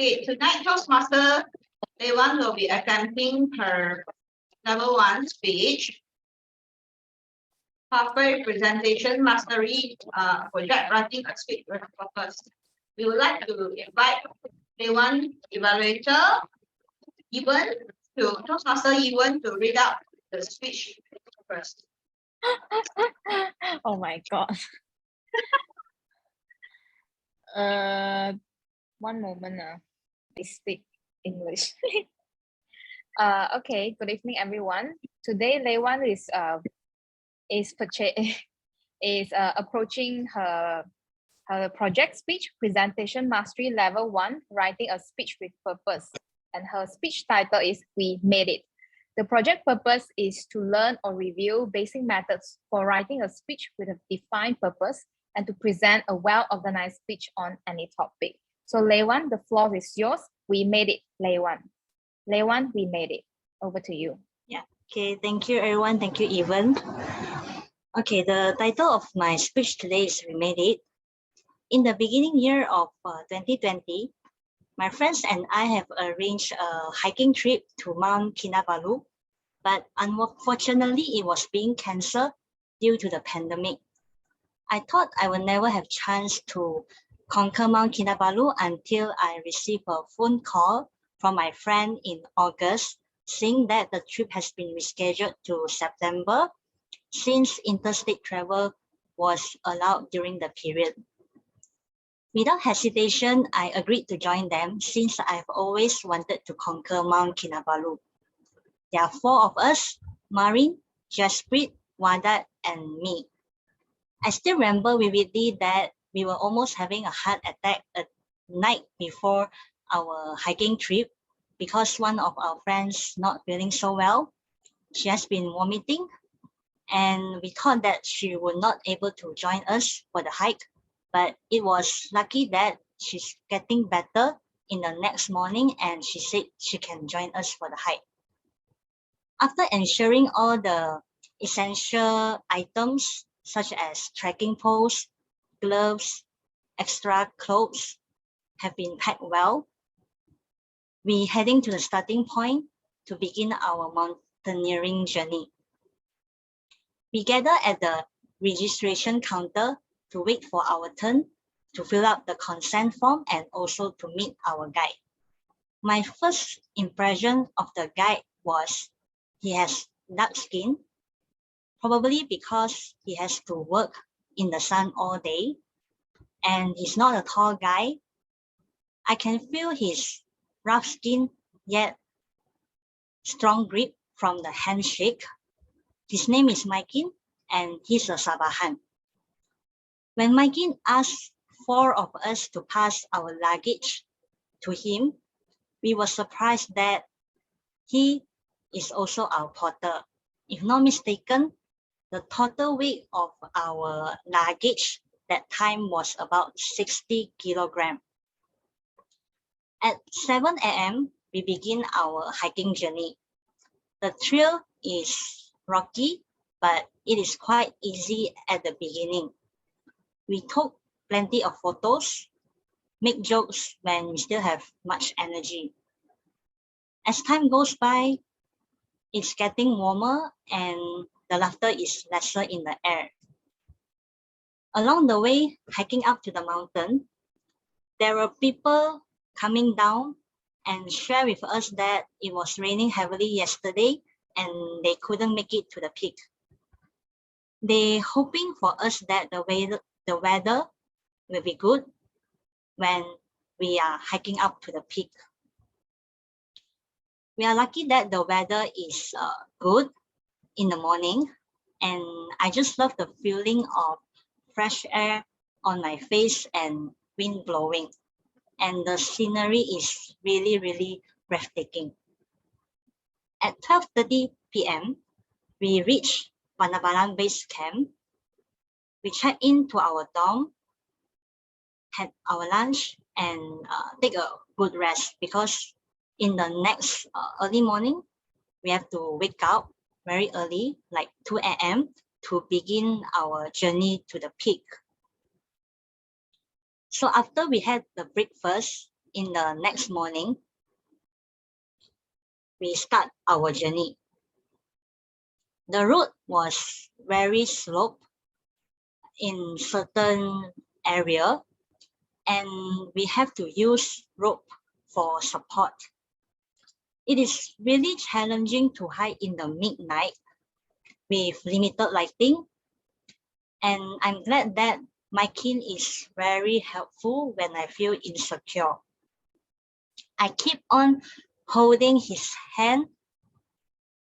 Okay, tonight Toastmaster Day 1 will be attempting her level 1 speech, pathway presentation mastery, project writing a speech with purpose. We would like to invite Day 1 evaluator, Evan, to Toastmaster Evan to read out the speech first. Oh my god. One moment. I speak English. Okay. Good evening, everyone. Today, Leiwan is approaching her project speech presentation mastery level 1, writing a speech with purpose, and her speech title is "We Made It." The project purpose is to learn or review basic methods for writing a speech with a defined purpose and to present a well-organized speech on any topic. So Leiwan, the floor is yours. We made it, Leiwan. Leiwan, we made it. Over to you. Yeah. Okay. Thank you, everyone. Thank you, Evan. Okay. The title of my speech today is "We Made It." In the beginning year of 2020, my friends and I have arranged a hiking trip to Mount Kinabalu, but unfortunately, it was being cancelled due to the pandemic. I thought I would never have chance to conquer Mount Kinabalu until I received a phone call from my friend in August, saying that the trip has been rescheduled to September since interstate travel was allowed during the period. Without hesitation, I agreed to join them since I've always wanted to conquer Mount Kinabalu. There are 4 of us: Marin, Jasprit, Wadat, and me. I still remember vividly that we were almost having a heart attack a night before our hiking trip because one of our friends not feeling so well. She has been vomiting, and we thought that she would not able to join us for the hike, but it was lucky that she's getting better in the next morning and she said she can join us for the hike. After ensuring all the essential items such as trekking poles, gloves, extra clothes have been packed well, we heading to the starting point to begin our mountaineering journey. We gather at the registration counter to wait for our turn to fill out the consent form and also to meet our guide. My first impression of the guide was he has dark skin, probably because he has to work in the sun all day, and he's not a tall guy. I can feel his rough skin yet strong grip from the handshake. His name is Maikin and he's a Sabahan. When Maikin asked 4 of us to pass our luggage to him, we were surprised that he is also our porter. If not mistaken, the total weight of our luggage that time was about 60 kilograms. At 7 a.m., we begin our hiking journey. The trail is rocky, but it is quite easy at the beginning. We took plenty of photos, make jokes when we still have much energy. As time goes by, it's getting warmer and the laughter is lesser in the air. Along the way, hiking up to the mountain, there were people coming down and share with us that it was raining heavily yesterday and they couldn't make it to the peak. They hoping for us that the weather will be good when we are hiking up to the peak. We are lucky that the weather is good in the morning, and I just love the feeling of fresh air on my face and wind blowing, and the scenery is really, really breathtaking. At 12:30 p.m., we reached Panabalang Base Camp. We checked into our dorm, had our lunch, and take a good rest because in the next early morning, we have to wake up very early, like 2 a.m., to begin our journey to the peak. So after we had the breakfast, in the next morning, we start our journey. The road was very slope in certain area, and we have to use rope for support. It is really challenging to hike in the midnight with limited lighting, and I'm glad that my kin is very helpful when I feel insecure. I keep on holding his hand,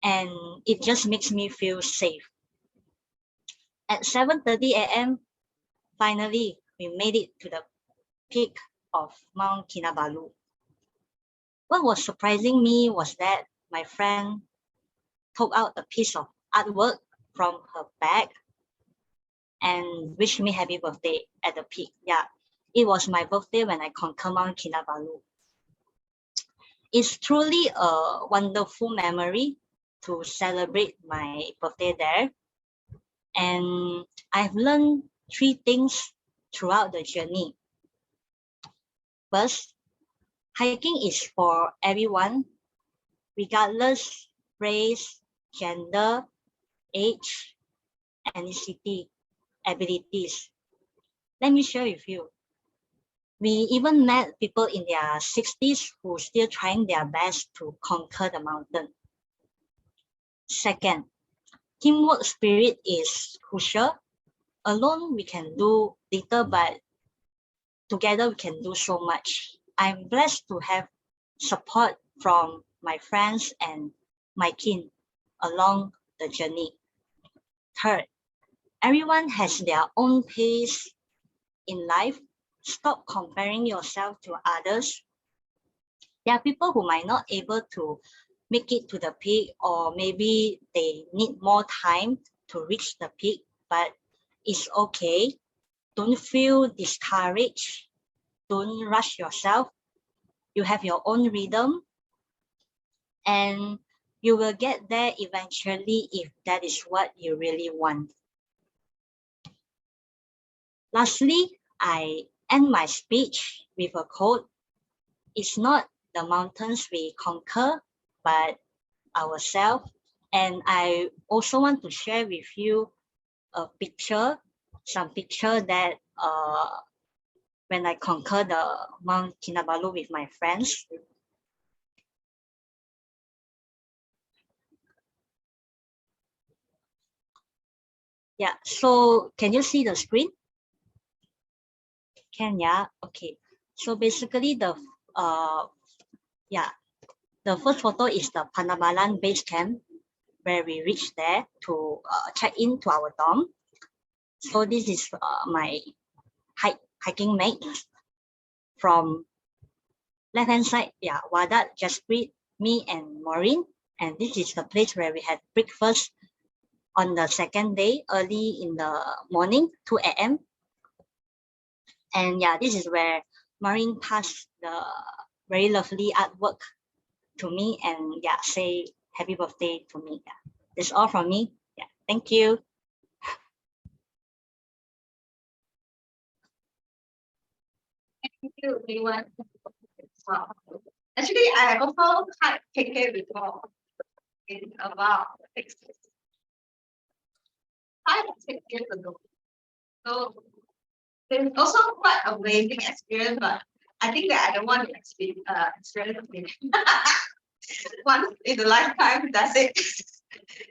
and it just makes me feel safe. At 7:30 a.m., finally, we made it to the peak of Mount Kinabalu. What was surprising me was that my friend took out a piece of artwork from her bag and wished me happy birthday at the peak. Yeah, it was my birthday when I conquered Mount Kinabalu. It's truly a wonderful memory to celebrate my birthday there. And I've learned 3 things throughout the journey. First, hiking is for everyone, regardless race, gender, age, ethnicity, abilities. Let me share with you. We even met people in their 60s who still trying their best to conquer the mountain. Second, teamwork spirit is crucial. Alone we can do little, but together we can do so much. I'm blessed to have support from my friends and my kin along the journey. Third, everyone has their own pace in life. Stop comparing yourself to others. There are people who might not able to make it to the peak, or maybe they need more time to reach the peak, but it's okay. Don't feel discouraged. Don't rush yourself. You have your own rhythm, and you will get there eventually if that is what you really want. Lastly, I end my speech with a quote. It's not the mountains we conquer, but ourselves. And I also want to share with you a picture, some picture that when I conquer the Mount Kinabalu with my friends. Yeah, so can you see the screen? Can, yeah, okay. So basically the first photo is the Panamalan base camp where we reached there to check in to our dorm. So this is my hiking mate from left hand side. Yeah, Wadat, Jasprit, me, and Maureen. And this is the place where we had breakfast on the second day, early in the morning, 2 a.m. And yeah, this is where Maureen passed the very lovely artwork to me, and yeah, say happy birthday to me. Yeah, that's all from me. Yeah, thank you. Thank you, everyone. Wow. Actually, I also had KK before in about 5 or 6 years ago. So it's also quite amazing experience, but I think that I don't want to experience it. Once in a lifetime, that's it.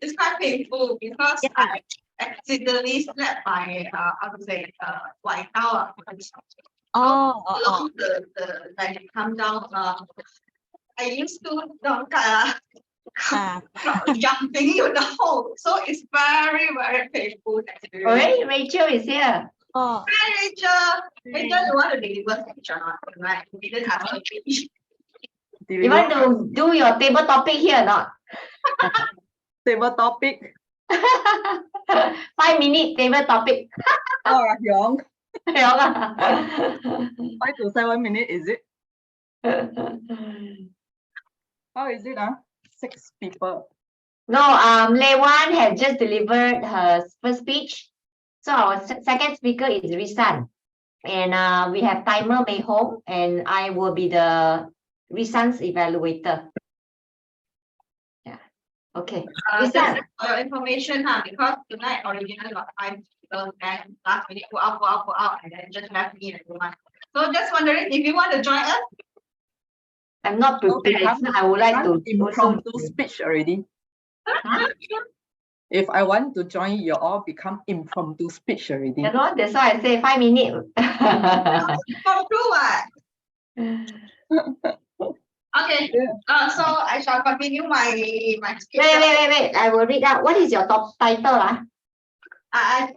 It's quite painful because Yeah. I accidentally slept my I would say white tower. Along the like come down. I used to jumping in the hole, so it's very painful experience. Already, Rachel is here. Oh, Hi, Rachel. Rachel, you want to deliver speech or not? Right? We didn't ask her. You want to do your table topic here or not? Table topic. 5 minute table topic. Oh, Hyung. 5 5 to 7 minutes, is it? How is it? 6 people. No, Lei Wan has just delivered her first speech. So our second speaker is Risan. And we have timer May Home, and I will be the Risan's evaluator. Yeah. Okay. Just Risan. for your information, because tonight originally got 5 people, and last minute go out, and then just left me and everyone. So just wondering if you want to join us. I'm not prepared. So I would like to also. Impromptu speech already. Huh? If I want to join, you all become impromptu speech already. You know, that's why I say 5 minutes. Come through what? Okay. So I shall continue my speech. Wait. I will read out. What is your top title? I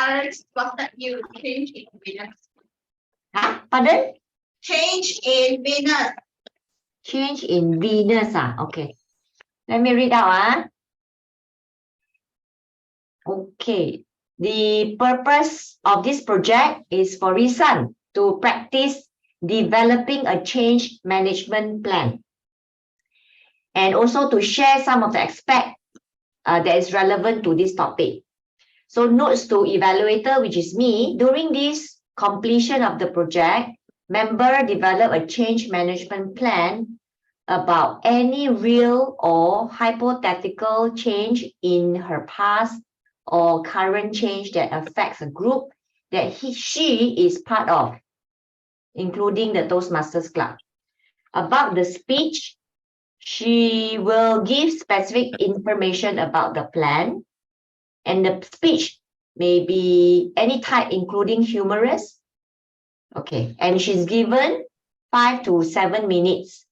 already spotted you. Change in Venus. Huh? Pardon? Change in Venus. Change in Venus. Okay. Let me read out. Okay. The purpose of this project is for Risan to practice developing a change management plan, and also to share some of the aspects that is relevant to this topic. So notes to evaluator, which is me, during this completion of the project, member develop a change management plan about any real or hypothetical change in her past or current change that affects a group that she is part of, including the Toastmasters Club. About the speech, she will give specific information about the plan, and the speech may be any type, including humorous. Okay, and she's given 5 to 7 minutes.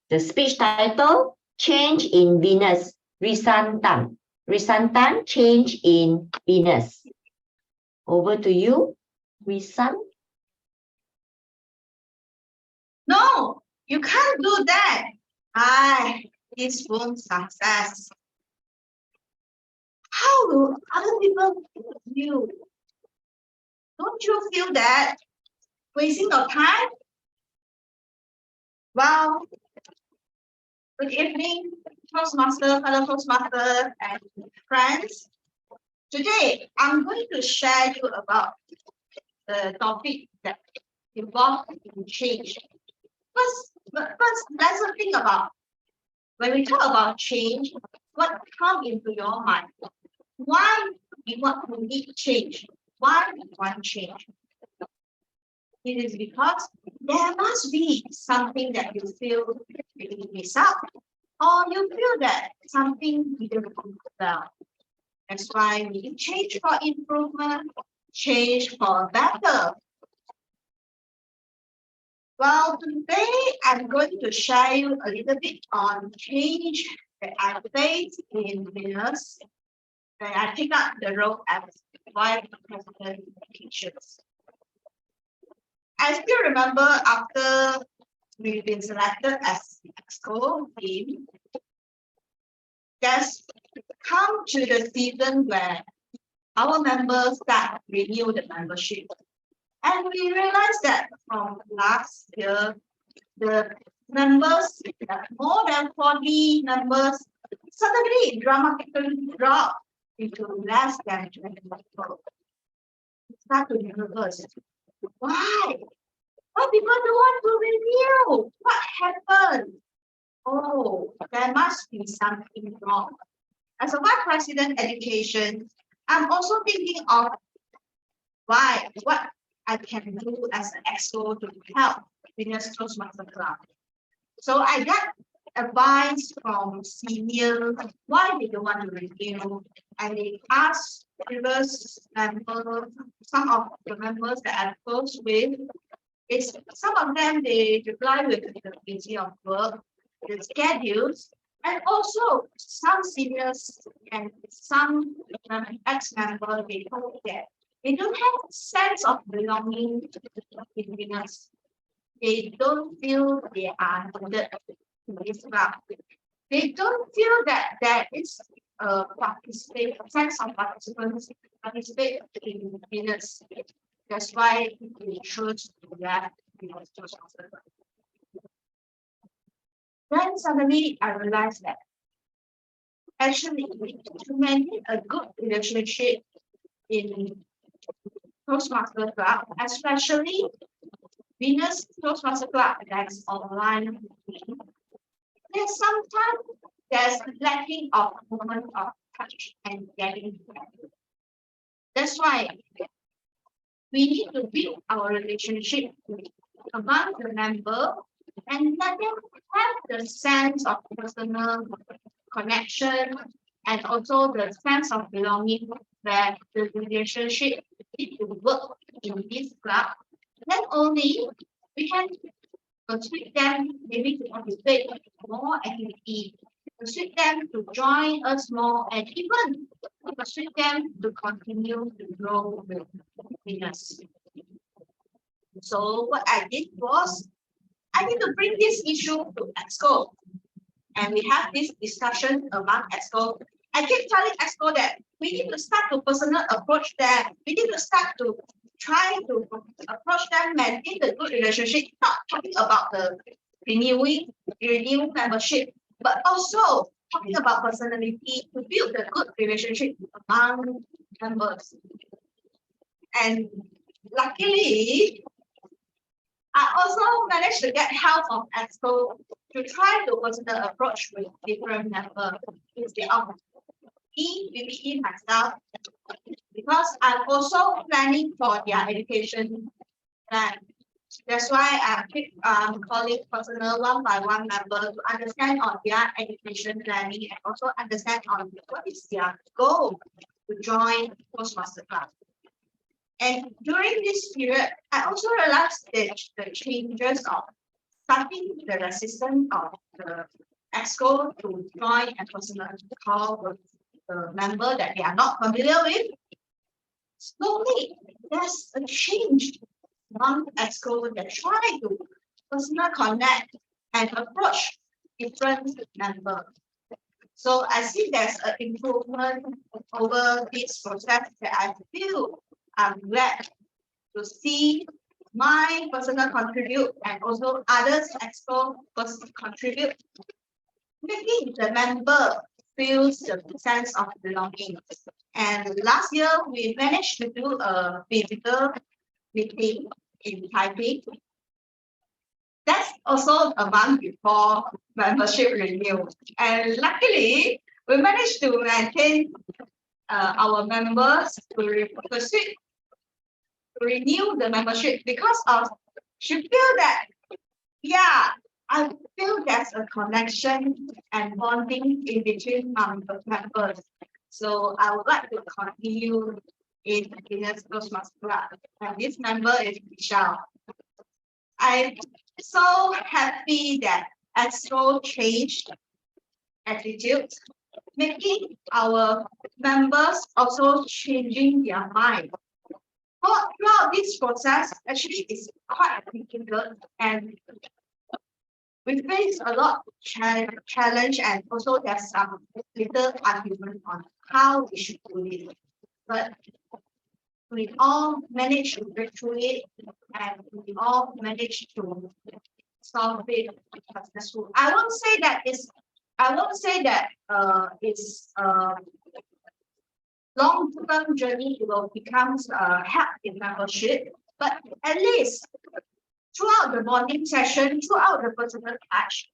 The speech title, Change in Venus, Risantan. Risantan, Change in Venus. Over to you, Risan. No, you can't do that. This won't success. How will other people feel you? Don't you feel that? Wasting your time? Well, good evening, Toastmasters, fellow Toastmasters, and friends. Today, I'm going to share you about the topic that involves change. First, let's think about when we talk about change, what comes into your mind? Why we need change? Why we want change? It is because there must be something that you feel you miss out, or you feel that something didn't go well. That's why we need change for improvement, change for better. Well, today I'm going to share you a little bit on change that I faced in Venus when I picked up the role as vice president teachers. I still remember after we've been selected as the EXCO team, there's come to the season where our members start renew the membership. And we realized that from last year, the members, more than 40 members, suddenly dramatically dropped into less than 20 people. Start to be nervous. Why? Why people don't want to renew? What happened? Oh, there must be something wrong. As a vice president education, I'm also thinking of what I can do as an EXCO to help Venus Toastmasters Club. So I got advice from seniors why they don't want to renew, and they asked previous members, some of the members that I'm close with, some of them they reply with the busy of work, the schedules, and also some seniors and some ex-members, they told that they don't have a sense of belonging in Venus. They don't feel they are needed in this club. They don't feel that there is a sense of participants participate in Venus. That's why we chose to left Venus Toastmasters. Then suddenly I realized that actually to maintain a good relationship in Toastmasters Club, especially Venus Toastmasters Club that's online. There's sometimes there's lacking of moment of touch and getting together. That's why we need to build our relationship among the member and let them have the sense of personal connection and also the sense of belonging that the relationship need to work in this club. Then only we can persuade them maybe to participate in more activity, persuade them to join us more, and even persuade them to continue to grow with happiness. So what I did was I need to bring this issue to EXCO, and we have this discussion among EXCO. I keep telling EXCO that we need to start to personal approach them. We need to start to try to approach them, maintain the good relationship, not talking about the renewed membership, but also talking about personality to build the good relationship among members. And luckily, I also managed to get help from EXCO to try to personal approach with different members instead of me, myself, because I'm also planning for their education. And that's why I keep calling personal one-by-one member to understand on their education planning and also understand on what is their goal to join Toastmasters Club. And during this period, I also realized that the changes of starting the resistance of the EXCO to join and personal call with the member that they are not familiar with. Slowly, there's a change among EXCO that try to personal connect and approach different members. So I see there's an improvement over this process that I feel I'm glad to see my personal contribute and also others EXCO contribute, making the member feels the sense of belonging. And last year we managed to do a physical meeting in Taipei. That's also a month before membership renewal. And luckily, we managed to maintain our members to renew the membership because of she feel that, yeah, I feel there's a connection and bonding in between members. So I would like to continue in Venus Toastmasters Club. And this member is Michelle. I'm so happy that EXCO changed attitude, making our members also changing their mind. Throughout this process, actually it's quite difficult and we face a lot of challenge and also there's some little argument on how we should do it. But we all managed to break through it and we all managed to solve it successfully. I won't say that it's long-term journey. It will become help in membership, but at least throughout the bonding session, throughout the personal touch,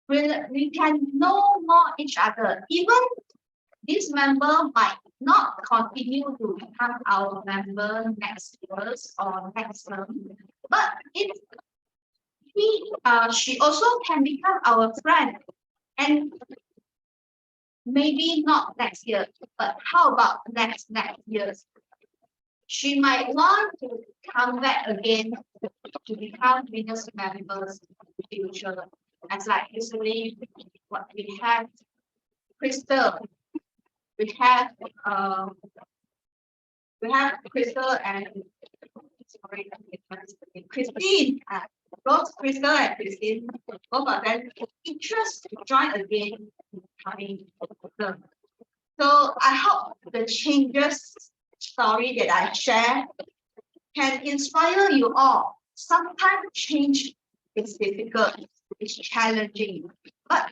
we can know more each other. Even this member might not continue to become our member next year or next term, but if she also can become our friend, and maybe not next year, but how about next years? She might want to come back again to become Venus members in the future. As like recently, what we have Crystal, we have Crystal and Christine. Both Crystal and Christine, both of them interested to join again in coming term. So I hope the changes story that I share can inspire you all. Sometimes change is difficult, it's challenging, but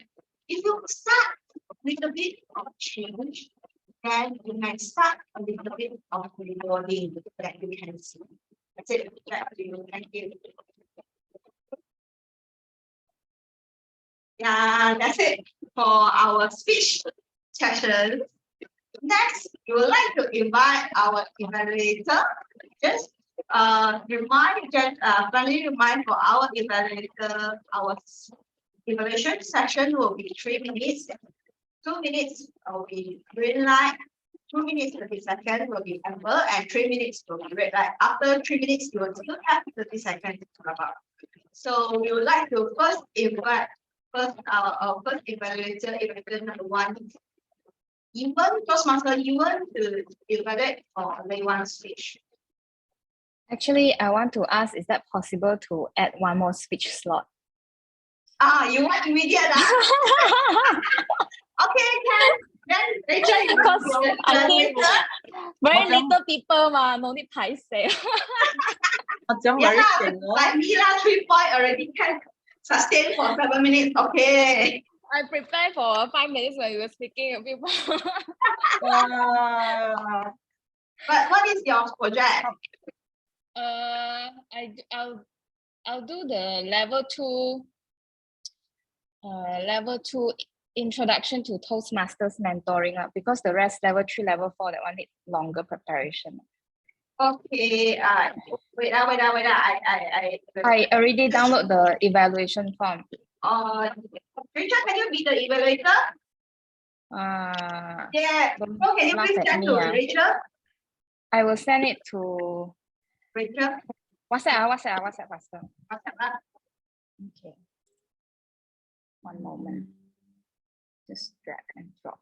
if you start with a bit of change then you can start a little bit of recording that you can see. That's it. Back to you. Thank you. Yeah, that's it for our speech session. Next, we would like to invite our evaluator. Just friendly remind for our evaluator, our evaluation session will be 3 minutes. 2 minutes will be green light, 2 minutes 30 seconds will be amber, and 3 minutes will be red light. After 3 minutes, you will still have 30 seconds to talk about. So we would like to first invite our first evaluator number 1. Toastmaster, you want to evaluate for day 1 speech. Actually, I want to ask, is that possible to add one more speech slot? You want immediate? Okay, can. Then Rachel, you Because will be I think evaluator. very Macam- little people ma, no need paiseh. Macam Yeah, very sian, no? like me lah, 3 point already can sustain for 7 minutes. Okay. I prepared for 5 minutes when you were speaking. People. Wow. But what is your project? I'll do the level 2 introduction to Toastmasters mentoring because the rest level 3, level 4, that one need longer preparation. Okay. Wait. I already download the evaluation form. Rachel, can you be the evaluator? Yeah. Don't So can you laugh please at send me, to ah. Rachel? I will send it to Rachel, WhatsApp faster. WhatsApp lah. Okay. One moment. Just drag and drop.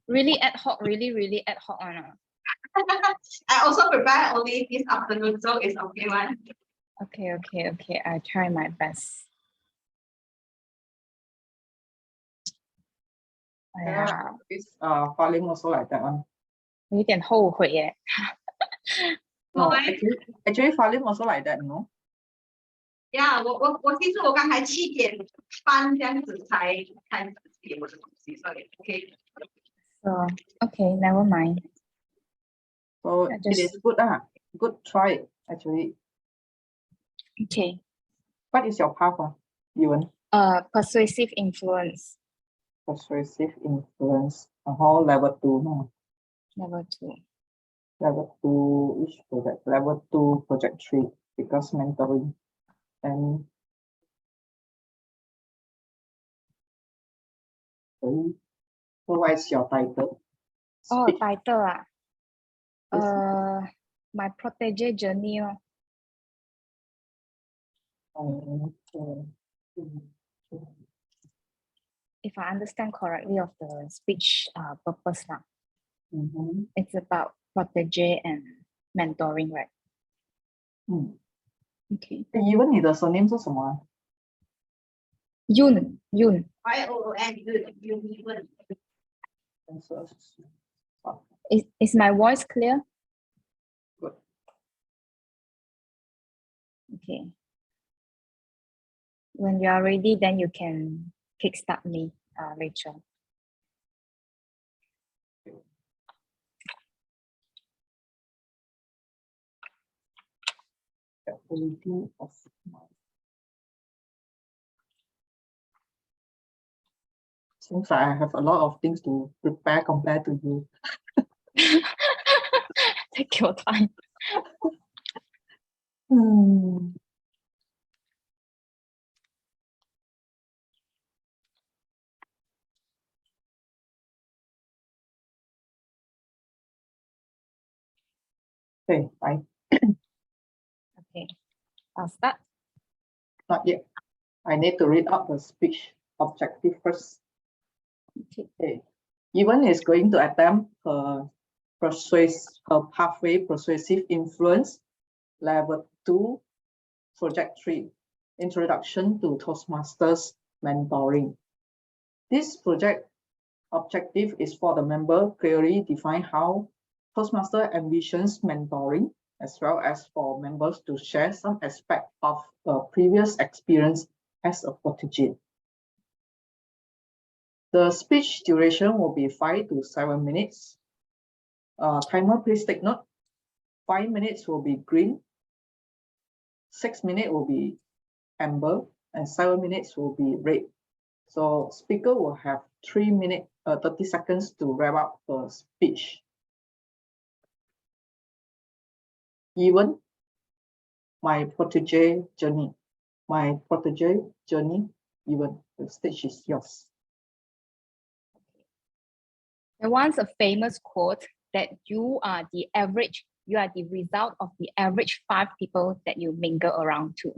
Really ad hoc, really ad hoc on. I also prepare only this afternoon, so it's okay one. Okay. I try my best. Yeah, this filing also like that one. 有点后悔耶。 No, Why? actually filing also like that, no? Yeah, 我其实我刚才7点半这样子才开始写我的东西，所以 OK。 So okay, never mind. So I it just- is good, good try actually. Okay. What is your path, Ewan? Persuasive influence, Persuasive influence. Whole level 2, no? level 2. Level 2, which project? Level 2, project 3, because mentoring. And so what is your title? Oh, Speech. title Yes. my protege journey. If I understand correctly of the speech purpose now, Mhm. it's about protege and mentoring, right? Okay. Ewan, 你的 surname 是什么啊？ Yun. YOON, Is my voice clear? Good. Okay. When you are ready, then you can kickstart me, Rachel. Ability of mind. Seems like I have a lot of things to prepare compared to you. Take your time. Okay, fine. Okay. I'll start. Not yet. I need to read out the speech objective first. Okay. Ewan is going to attempt her pathway persuasive influence, level 2, project 3, introduction to Toastmasters mentoring. This project objective is for the member clearly define how Toastmaster envisions mentoring, as well as for members to share some aspect of a previous experience as a protege. The speech duration will be 5 to 7 minutes. Timer, please take note. 5 minutes will be green, 6 minutes will be amber, and 7 minutes will be red. So speaker will have 3 minutes, 30 seconds to wrap up the speech. Even my protege journey. My protege journey, even the stage is yours. There once a famous quote that you are the result of the average 5 people that you mingle around to.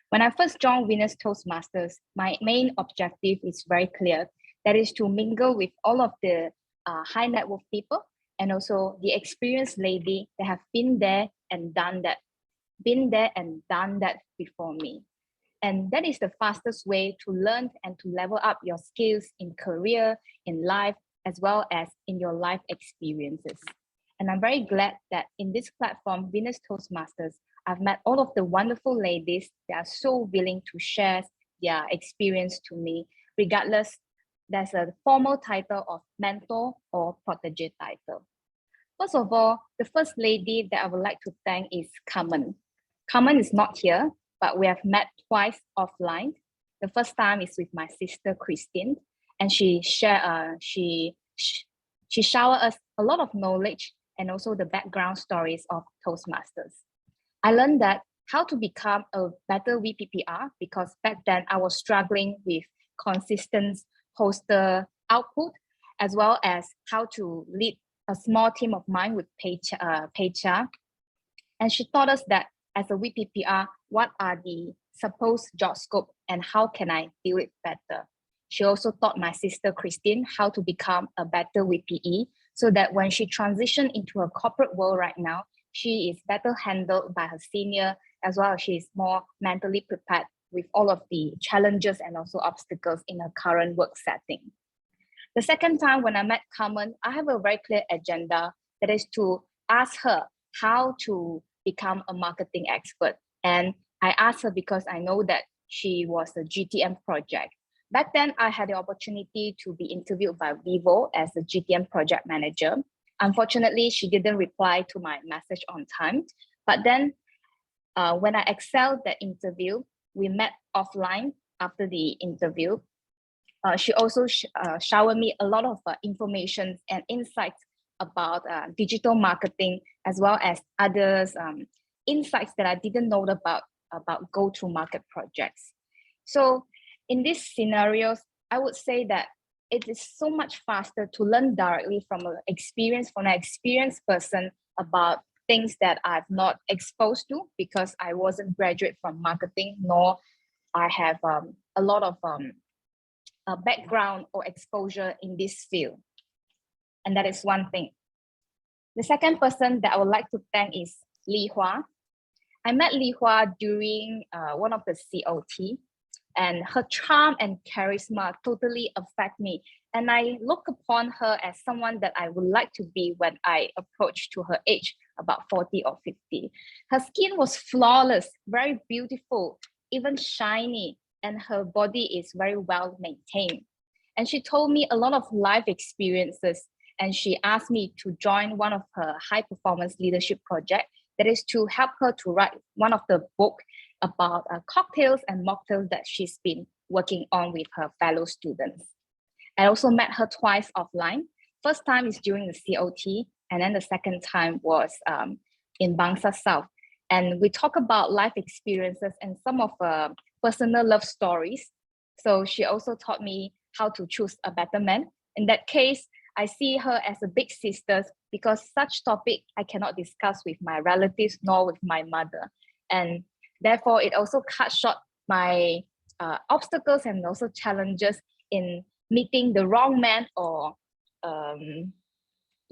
When I first joined Winners Toastmasters, my main objective is very clear. That is to mingle with all of the high net worth people and also the experienced lady that have been there and done that before me. And that is the fastest way to learn and to level up your skills in career, in life, as well as in your life experiences. And I'm very glad that in this platform, Winners Toastmasters, I've met all of the wonderful ladies that are so willing to share their experience to me, regardless there's a formal title of mentor or protege title. First of all, the first lady that I would like to thank is Carmen. Carmen is not here, but we have met twice offline. The first time is with my sister Christine, and she showered us a lot of knowledge and also the background stories of Toastmasters. I learned that how to become a better VPPR, because back then I was struggling with consistent poster output, as well as how to lead a small team of mine with Pecha. And she taught us that as a VPPR, what are the supposed job scope and how can I do it better? She also taught my sister Christine how to become a better VPE, so that when she transitioned into a corporate world right now, she is better handled by her senior, as well as she is more mentally prepared with all of the challenges and also obstacles in her current work setting. The second time when I met Carmen, I have a very clear agenda, that is to ask her how to become a marketing expert. And I asked her because I know that she was a GTM project. Back then, I had the opportunity to be interviewed by Vivo as a GTM project manager. Unfortunately, she didn't reply to my message on time. But then when I excelled that interview, we met offline after the interview. She also showered me a lot of information and insights about digital marketing, as well as others insights that I didn't know about go-to-market projects. So in these scenarios, I would say that it is so much faster to learn directly from an experienced person about things that I've not exposed to, because I wasn't graduate from marketing, nor I have a lot of background or exposure in this field. And that is one thing. The second person that I would like to thank is Li Hua. I met Li Hua during one of the COT, and her charm and charisma totally affect me. And I look upon her as someone that I would like to be when I approach to her age, about 40 or 50. Her skin was flawless, very beautiful, even shiny, and her body is very well maintained. And she told me a lot of life experiences, and she asked me to join one of her high performance leadership projects, that is to help her to write one of the book about cocktails and mocktails that she's been working on with her fellow students. I also met her twice offline. First time is during the COT, and then the second time was in Bangsa South. And we talk about life experiences and some of personal love stories. So she also taught me how to choose a better man. In that case, I see her as a big sister, because such topic I cannot discuss with my relatives nor with my mother. And therefore, it also cut short my obstacles and also challenges in meeting the wrong man or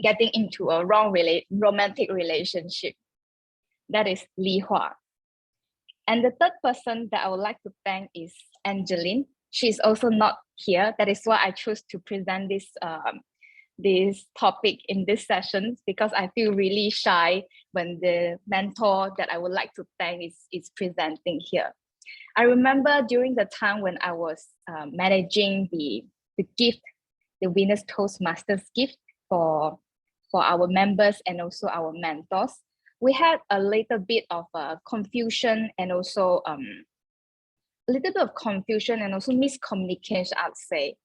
getting into a wrong romantic relationship. That is Li Hua. And the third person that I would like to thank is Angeline. She's also not here. That is why I chose to present this topic in this session, because I feel really shy when the mentor that I would like to thank is presenting here. I remember during the time when I was managing the gift the Winners Toastmasters gift for our members and also our mentors. We had a little bit of confusion and also a little bit of confusion and also miscommunication, I'd say.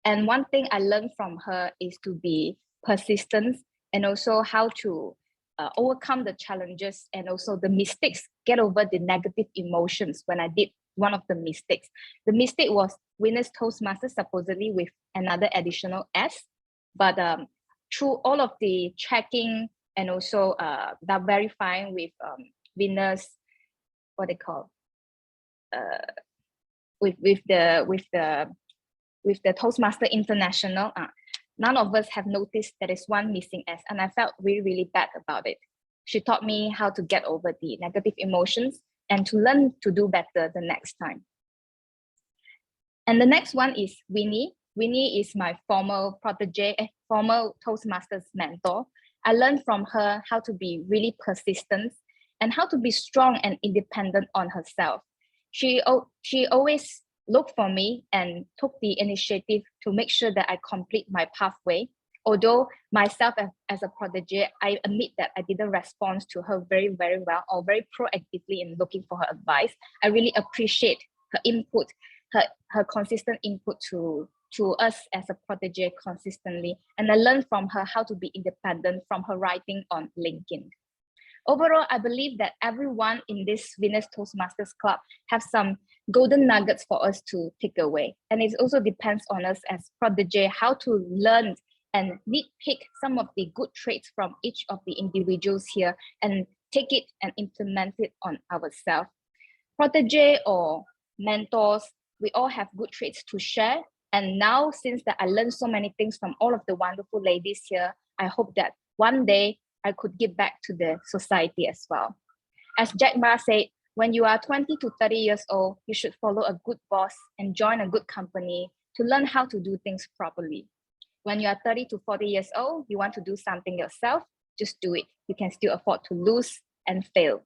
And one thing I learned from her is to be persistent and also how to overcome the challenges and also the mistakes, get over the negative emotions when I did one of the mistakes. The mistake was Winners Toastmasters supposedly with another additional S, but through all of the checking and also that verifying with Winners, what they call, with the Toastmaster International, none of us have noticed there is one missing S, and I felt really, really bad about it. She taught me how to get over the negative emotions and to learn to do better the next time. And the next one is Winnie. Winnie is my former protege, former Toastmasters mentor. I learned from her how to be really persistent and how to be strong and independent on herself. She always looked for me and took the initiative to make sure that I complete my pathway. Although myself as a protege, I admit that I didn't respond to her very, very well or very proactively in looking for her advice. I really appreciate her input, her consistent input to us as a protege consistently. And I learned from her how to be independent from her writing on LinkedIn. Overall, I believe that everyone in this Winners Toastmasters Club have some golden nuggets for us to take away. And it also depends on us as protege how to learn and nitpick some of the good traits from each of the individuals here and take it and implement it on ourselves. Protege or mentors, we all have good traits to share. And now, since that I learned so many things from all of the wonderful ladies here, I hope that one day I could give back to the society as well. As Jack Ma said, when you are 20 to 30 years old, you should follow a good boss and join a good company to learn how to do things properly. When you are 30 to 40 years old, you want to do something yourself, just do it. You can still afford to lose and fail.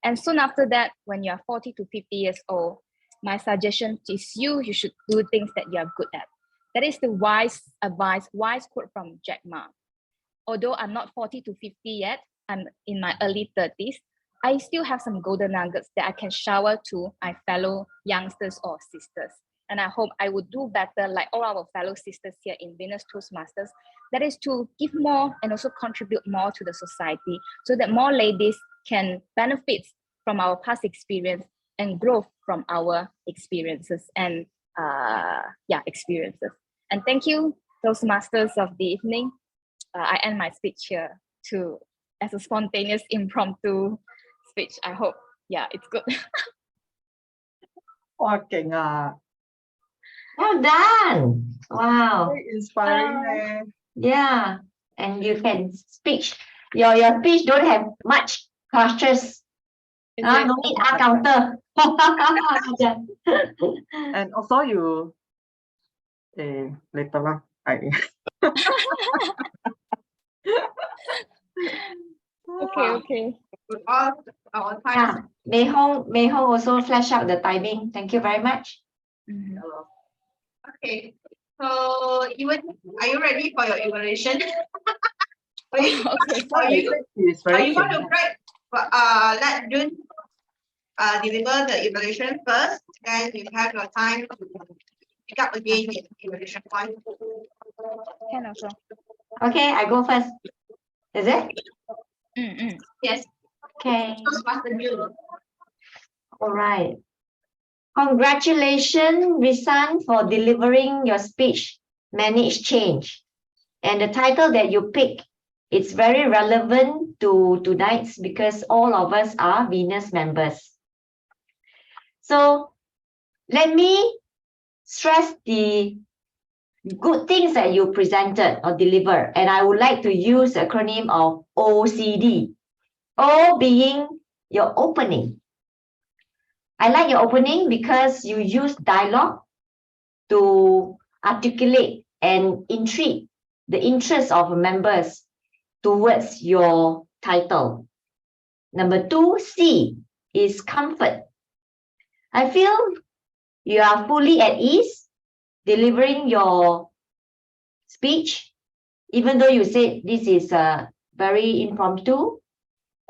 And soon after that, when you are 40 to 50 years old, my suggestion is you should do things that you are good at. That is the wise advice, wise quote from Jack Ma. Although I'm not 40 to 50 yet, I'm in my early 30s, I still have some golden nuggets that I can shower to my fellow youngsters or sisters. And I hope I would do better like all our fellow sisters here in Winners Toastmasters. That is to give more and also contribute more to the society so that more ladies can benefit from our past experience and grow from our experiences and experiences. And thank you, Toastmasters of the evening. I end my speech here as a spontaneous impromptu speech. I hope, it's good. Wow, 勁啊. Well done. Wow. Very inspiring. Eh? Yeah. And you can speak. Your speech don't have much questions. No need counter. And also you later lah. Okay. With all our time. Mei Hong also flash out the timing. Thank you very much. Okay. So, are you ready for your evaluation? Okay. Or you want to break? Let June deliver the evaluation first, then you have your time to pick up again the evaluation point. Can also. Okay, I go first. Is it? Yes. Okay. Toastmaster June. All right. Congratulations, Risan, for delivering your speech, Manage Change. And the title that you pick, it's very relevant to tonight's because all of us are Venus members. So let me stress the good things that you presented or delivered. And I would like to use the acronym of OCD. O being your opening. I like your opening because you use dialogue to articulate and intrigue the interest of members towards your title. Number 2, C is comfort. I feel you are fully at ease delivering your speech, even though you said this is very impromptu,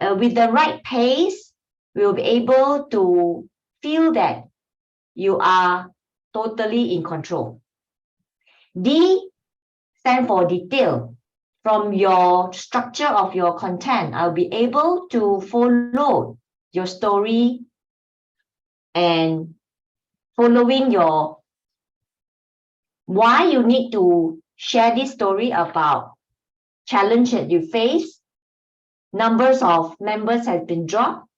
with the right pace, we will be able to feel that you are totally in control. D stand for detail. From your structure of your content, I'll be able to follow your story and following your why you need to share this story about challenge that you face, numbers of members has been dropped,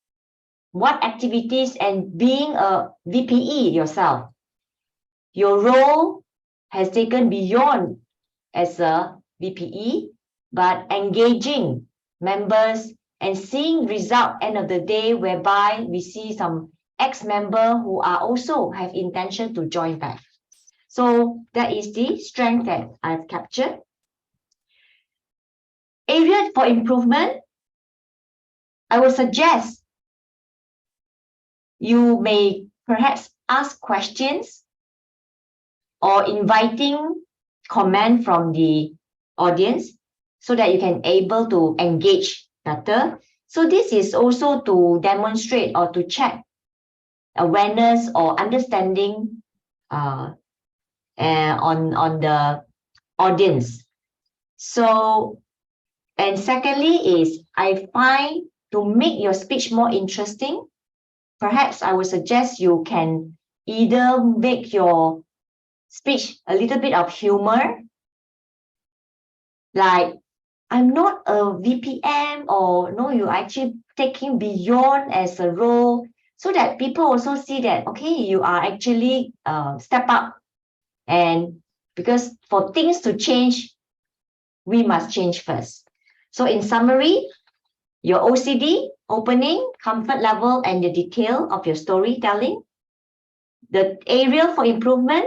what activities, and being a VPE yourself. Your role has taken beyond as a VPE, but engaging members and seeing result end of the day, whereby we see some ex-member who are also have intention to join back. So that is the strength that I've captured. Area for improvement, I would suggest you may perhaps ask questions or inviting comment from the audience so that you can able to engage better. So this is also to demonstrate or to check awareness or understanding on the audience. So, and secondly is I find to make your speech more interesting, perhaps I would suggest you can either make your speech a little bit of humor, like I'm not a VPM, or no, you're actually taking beyond as a role, so that people also see that, okay, you are actually step up. And because for things to change, we must change first. So in summary, your OCD, opening, comfort level, and the detail of your storytelling, the area for improvement,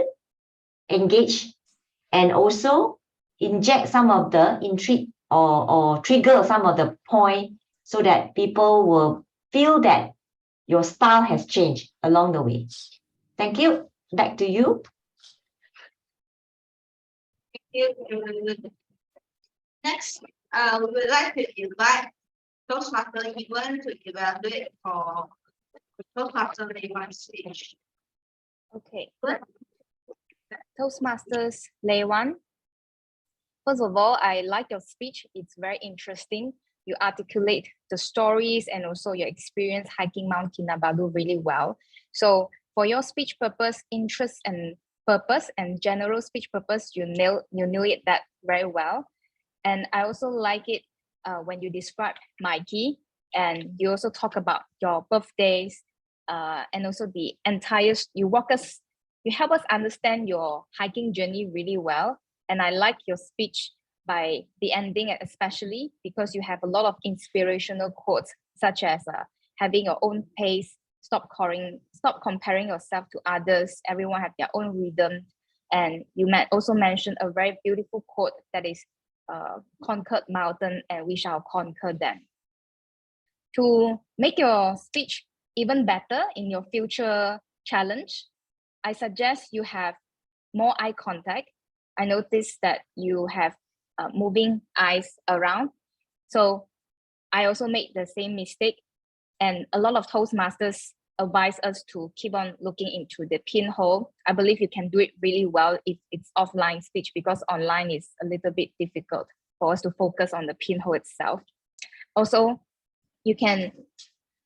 engage, and also inject some of the intrigue or trigger some of the point so that people will feel that your style has changed along the way. Thank you. Back to you. Next, we would like to invite Toastmaster Evan to evaluate for Toastmaster Evan speech. Okay. Toastmasters Lewan. First of all, I like your speech. It's very interesting. You articulate the stories and also your experience hiking Mount Kinabalu really well. So for your speech purpose, interest and purpose and general speech purpose, you nail it that very well. And I also like it when you describe Mikey, and you also talk about your birthdays and also the entire, you help us understand your hiking journey really well. And I like your speech by the ending, especially because you have a lot of inspirational quotes, such as having your own pace, stop comparing yourself to others, everyone have their own rhythm. And you also mentioned a very beautiful quote that is, conquered mountain and we shall conquer them. To make your speech even better in your future challenge, I suggest you have more eye contact. I noticed that you have moving eyes around. So I also made the same mistake. And a lot of Toastmasters advise us to keep on looking into the pinhole. I believe you can do it really well if it's offline speech, because online is a little bit difficult for us to focus on the pinhole itself. Also, you can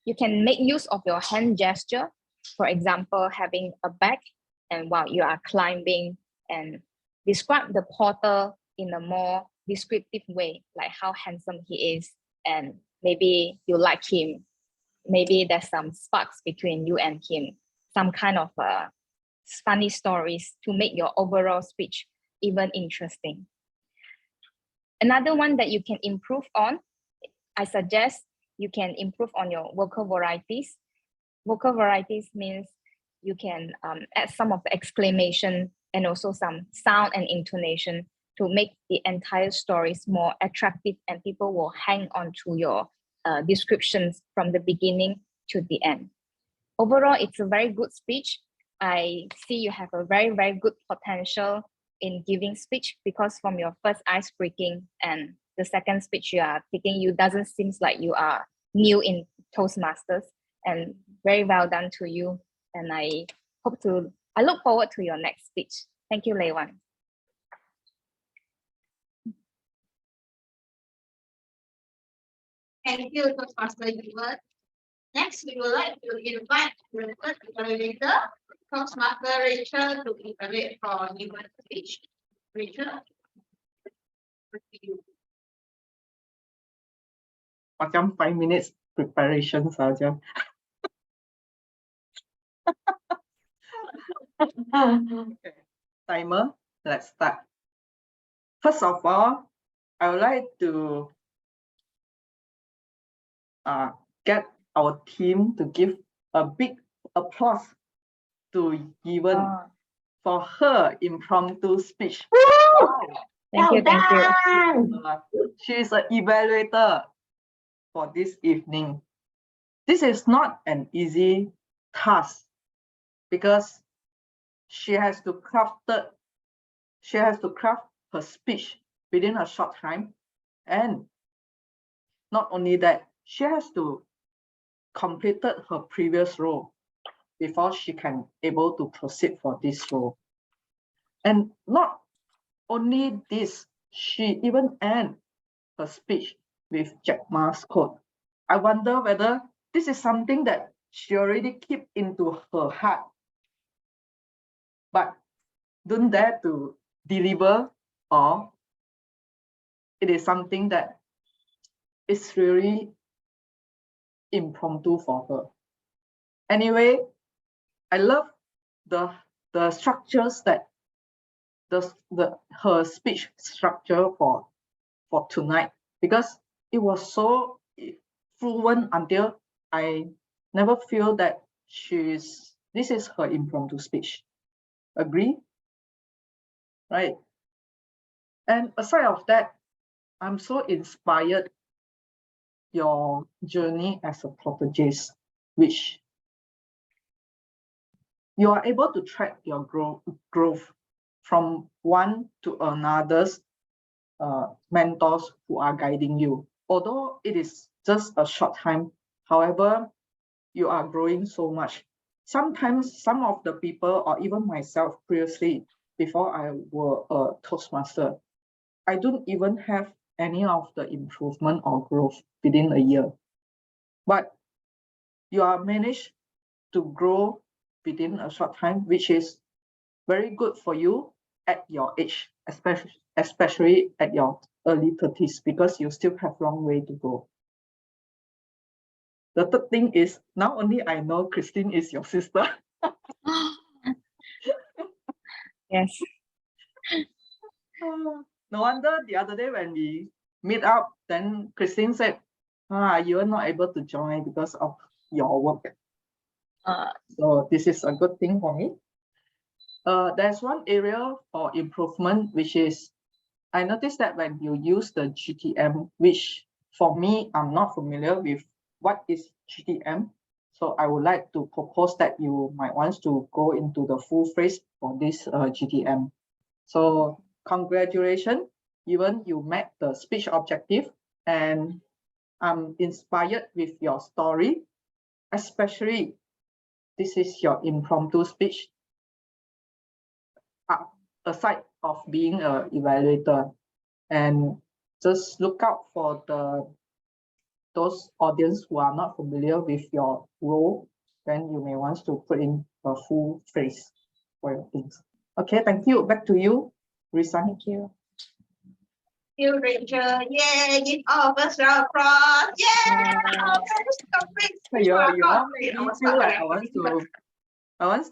make use of your hand gesture. For example, having a bag and while you are climbing, and describe the porter in a more descriptive way, like how handsome he is, and maybe you like him. Maybe there's some sparks between you and him, some kind of funny stories to make your overall speech even interesting. Another one that you can improve on, I suggest you can improve on your vocal varieties. Vocal varieties means you can add some of the exclamation and also some sound and intonation to make the entire stories more attractive, and people will hang on to your descriptions from the beginning to the end. Overall, it's a very good speech. I see you have a very, very good potential in giving speech, because from your first ice breaking and the second speech you are taking, you doesn't seem like you are new in Toastmasters, and very well done to you. And I look forward to your next speech. Thank you, Lei Wan. Thank you, Toastmaster Yvonne. Next, we would like to invite the third evaluator, Toastmaster Rachel, to evaluate for Yvonne's speech. Rachel, over to you. Macam 5 minutes preparation saja. Okay. Timer, let's start. First of all, I would like to get our team to give a big applause to Yvonne for her impromptu speech. Thank you, thank you. She is an evaluator for this evening. This is not an easy task because she has to craft her speech within a short time, and not only that, she has to complete her previous role before she can able to proceed for this role. And not only this, she even end her speech with Jack Ma's quote. I wonder whether this is something that she already keep into her heart, but don't dare to deliver, or it is something that is really impromptu for her. Anyway, I love the structures that her speech structure for tonight, because it was so fluent until I never feel that this is her impromptu speech. Agree? Right? And aside of that, I'm so inspired your journey as a protegist, which you are able to track your growth from one to another's mentors who are guiding you. Although it is just a short time, however, you are growing so much. Sometimes some of the people, or even myself previously, before I were a Toastmaster, I don't even have any of the improvement or growth within a year. But you are managed to grow within a short time, which is very good for you at your age, especially at your early 30s, because you still have a long way to go. The third thing is, now only I know Christine is your sister. Yes. No wonder the other day when we meet up, then Christine said, you are not able to join because of your work. So this is a good thing for me. There's one area for improvement, which is, I noticed that when you use the GTM, which for me, I'm not familiar with what is GTM. So I would like to propose that you might want to go into the full phrase for this GTM. So congratulations, even you met the speech objective, and I'm inspired with your story, especially this is your impromptu speech. Aside of being an evaluator, and just look out for those audience who are not familiar with your role, then you may want to put in a full phrase for your things. Okay, thank you. Back to you, Risa. Thank you. Thank you, Rachel. Yay, give all of us round of applause. Yay! Yeah. Okay, let's complete. You want me to feel like I want